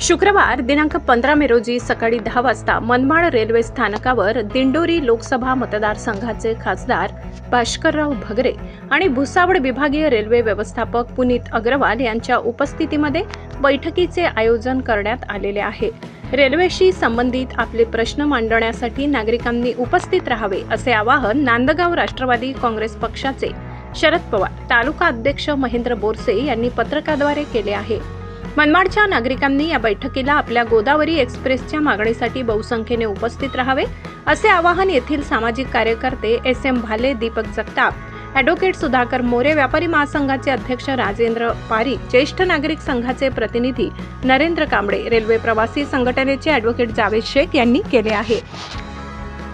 शुक्रवार दिनांक 15 मे रोजी सकाळी 10 वाजता मनमाड रेल्वे स्थानकावर दिंडोरी लोकसभा मतदारसंघाचे खासदार भास्करराव भगरे आणि भुसावळ विभागीय रेल्वे व्यवस्थापक पुनीत अग्रवाल यांच्या उपस्थितीमध्ये बैठकीचे आयोजन करण्यात आलेले आहे। रेल्वेशी संबंधित आपले प्रश्न मांडण्यासाठी नागरिकांनी उपस्थित राहावे असे आवाहन नांदगाव राष्ट्रवादी काँग्रेस पक्षाचे शरद पवार तालुका अध्यक्ष महेंद्र बोरसे यांनी पत्रकाद्वारे केले आहे। मनमाडच्या नागरिकांनी या बैठकीला आपल्या गोदावरी एक्सप्रेसच्या मागणीसाठी बहुसंख्येने उपस्थित राहावे असे आवाहन येथील सामाजिक कार्यकर्ते एस.एम. भाले, दीपक जगताप, ॲडव्होकेट सुधाकर मोरे, व्यापारी महासंघाचे अध्यक्ष राजेंद्र पारी, ज्येष्ठ नागरिक संघाचे प्रतिनिधी नरेंद्र कांबळे, रेल्वे प्रवासी संघटनेचे ॲडव्होकेट जावेद शेख यांनी केले आहे।